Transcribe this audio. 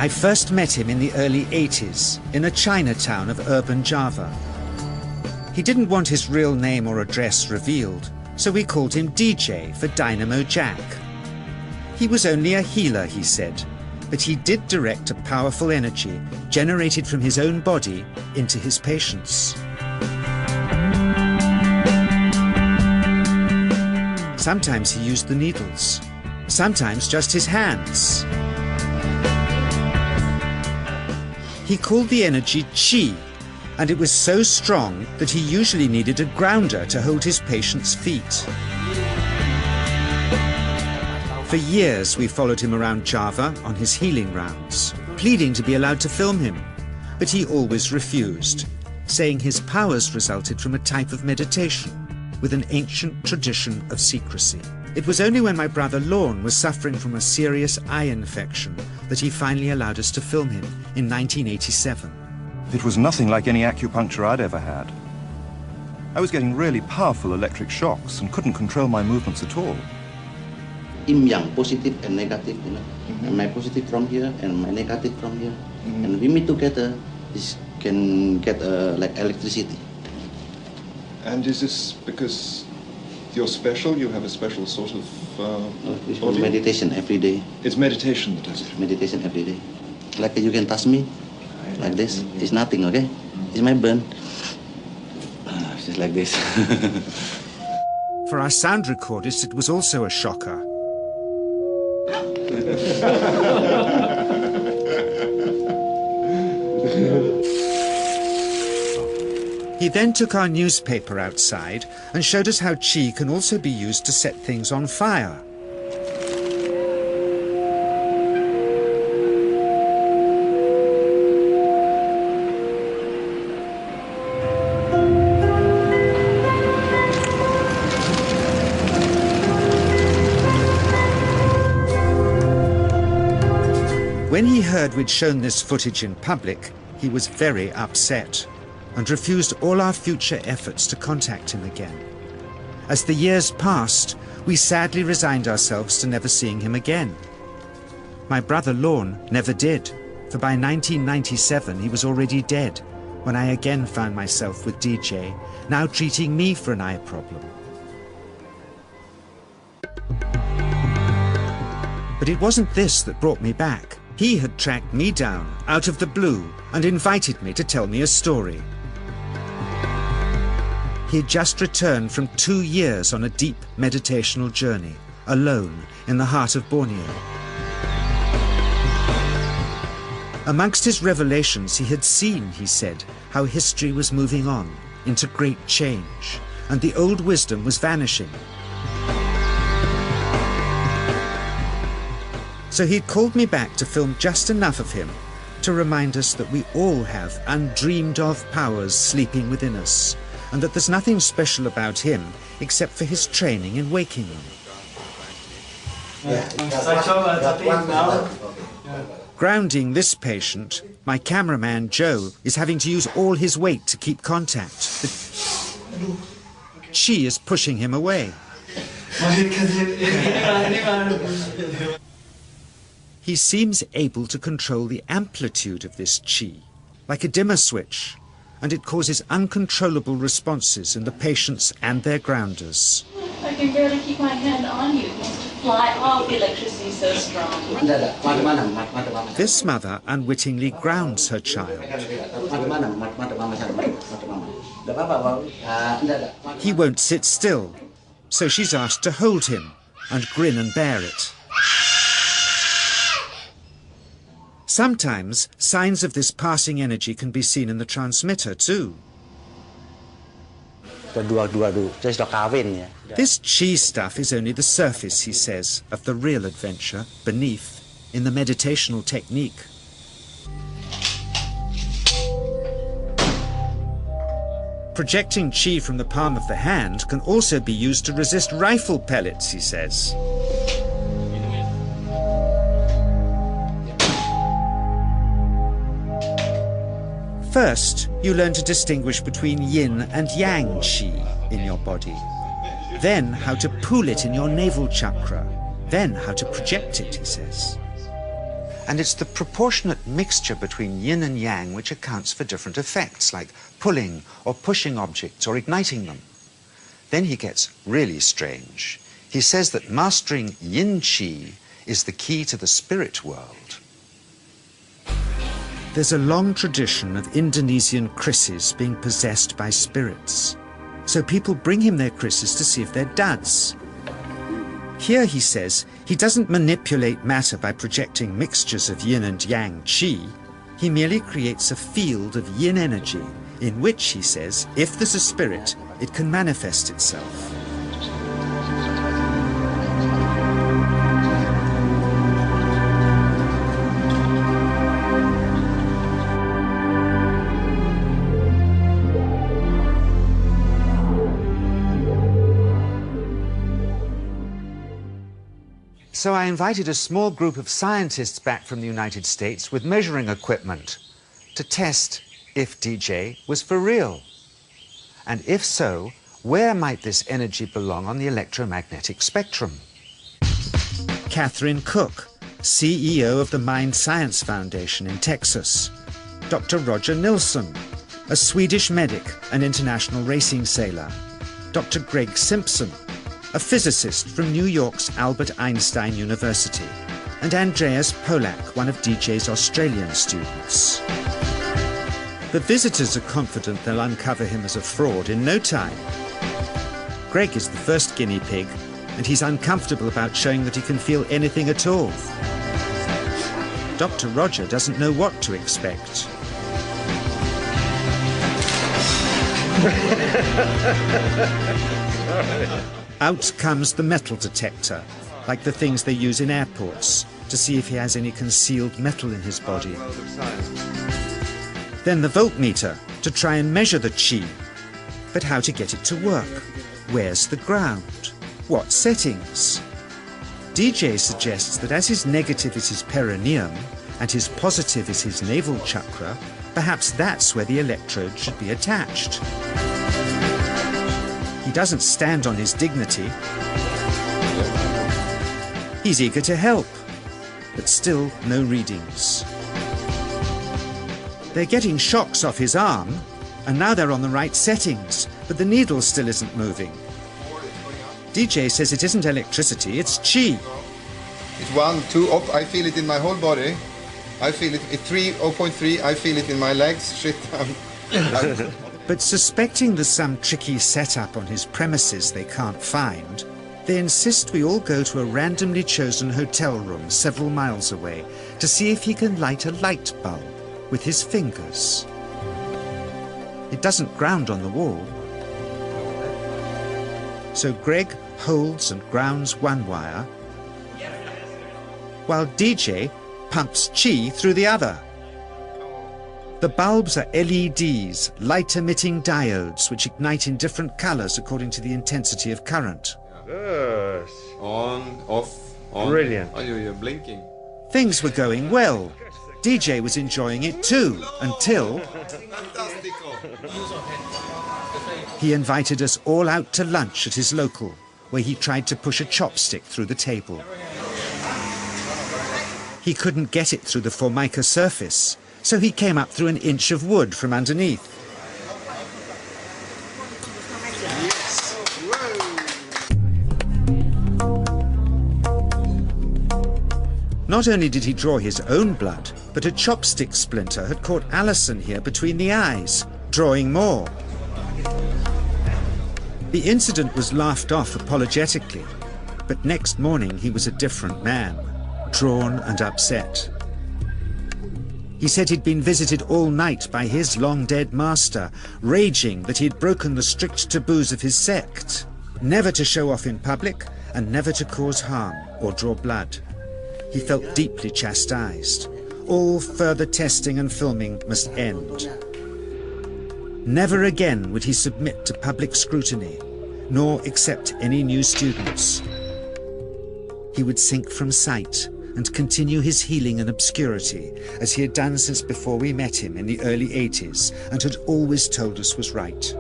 I first met him in the early 80s in a Chinatown of urban Java. He didn't want his real name or address revealed, so we called him DJ for Dynamo Jack. He was only a healer, he said, but he did direct a powerful energy generated from his own body into his patients. Sometimes he used the needles, sometimes just his hands. He called the energy Qi, and it was so strong that he usually needed a grounder to hold his patients' feet. For years we followed him around Java on his healing rounds, pleading to be allowed to film him, but he always refused, saying his powers resulted from a type of meditation with an ancient tradition of secrecy. It was only when my brother Lorne was suffering from a serious eye infection that he finally allowed us to film him in 1987. It was nothing like any acupuncture I'd ever had. I was getting really powerful electric shocks and couldn't control my movements at all. Yin yang, positive and negative, you know. And my positive from here and my negative from here. And we meet together, this can get like electricity. And is this because you're special? You have a special sort of body? Meditation every day. It's meditation that does it? Meditation every day. Like you can touch me, like this. It's nothing, okay? It's my burn. Just like this. For our sound recordist, it was also a shocker. He then took our newspaper outside and showed us how Qi can also be used to set things on fire. When he heard we'd shown this footage in public, he was very upset and refused all our future efforts to contact him again. As the years passed, we sadly resigned ourselves to never seeing him again. My brother Lorne never did, for by 1997 he was already dead, when I again found myself with DJ, now treating me for an eye problem. But it wasn't this that brought me back. He had tracked me down out of the blue and invited me to tell me a story. He had just returned from 2 years on a deep meditational journey, alone in the heart of Borneo. Amongst his revelations, he had seen, he said, how history was moving on into great change, and the old wisdom was vanishing. So he'd called me back to film just enough of him to remind us that we all have undreamed of powers sleeping within us, and that there's nothing special about him except for his training in waking them. Grounding this patient, my cameraman Joe is having to use all his weight to keep contact. But Qi is pushing him away. He seems able to control the amplitude of this Qi, like a dimmer switch, and it causes uncontrollable responses in the patients and their grounders. I can barely keep my hand on you. It wants to fly off. The electricity is so strong. This mother unwittingly grounds her child. He won't sit still, so she's asked to hold him and grin and bear it. Sometimes signs of this passing energy can be seen in the transmitter too. This Qi stuff is only the surface, he says, of the real adventure beneath, in the meditational technique. Projecting Qi from the palm of the hand can also be used to resist rifle pellets, he says. First, you learn to distinguish between yin and yang Qi in your body. Then how to pool it in your navel chakra. Then how to project it, he says. And it's the proportionate mixture between yin and yang which accounts for different effects, like pulling or pushing objects or igniting them. Then he gets really strange. He says that mastering yin qi is the key to the spirit world. There's a long tradition of Indonesian krisis being possessed by spirits. So people bring him their krisis to see if they're duds. Here, he says, he doesn't manipulate matter by projecting mixtures of yin and yang qi. He merely creates a field of yin energy in which, he says, if there's a spirit, it can manifest itself. So I invited a small group of scientists back from the United States with measuring equipment to test if DJ was for real. And if so, where might this energy belong on the electromagnetic spectrum? Catherine Cook, CEO of the Mind Science Foundation in Texas. Dr. Roger Nilsson, a Swedish medic and international racing sailor. Dr. Greg Simpson, a physicist from New York's Albert Einstein University, and Andreas Polak, one of DJ's Australian students. The visitors are confident they'll uncover him as a fraud in no time. Greg is the first guinea pig, and he's uncomfortable about showing that he can feel anything at all. Dr. Roger doesn't know what to expect. Out comes the metal detector, like the things they use in airports, to see if he has any concealed metal in his body. Then the voltmeter, to try and measure the qi. But how to get it to work? Where's the ground? What settings? DJ suggests that as his negative is his perineum, and his positive is his navel chakra, perhaps that's where the electrode should be attached. He doesn't stand on his dignity. He's eager to help, but still no readings. They're getting shocks off his arm, and now they're on the right settings, but the needle still isn't moving. DJ says it isn't electricity, it's qi. It's 1, 2, up, I feel it in my whole body. I feel it at 3, 0.3, I feel it in my legs. Shit, But suspecting there's some tricky setup on his premises they can't find, they insist we all go to a randomly chosen hotel room several miles away to see if he can light a light bulb with his fingers. It doesn't ground on the wall. So Greg holds and grounds one wire, while DJ pumps qi through the other. The bulbs are LEDs, light-emitting diodes, which ignite in different colors according to the intensity of current. Yes. On, off, on. Brilliant. Oh, you're blinking. Things were going well. DJ was enjoying it too, until he invited us all out to lunch at his local, where he tried to push a chopstick through the table. He couldn't get it through the formica surface, so he came up through an inch of wood from underneath. Not only did he draw his own blood, but a chopstick splinter had caught Alison here between the eyes, drawing more. The incident was laughed off apologetically, but next morning he was a different man, drawn and upset. He said he'd been visited all night by his long-dead master, raging that he'd broken the strict taboos of his sect, never to show off in public and never to cause harm or draw blood. He felt deeply chastised. All further testing and filming must end. Never again would he submit to public scrutiny, nor accept any new students. He would sink from sight and continue his healing in obscurity, as he had done since before we met him in the early 80s and had always told us was right.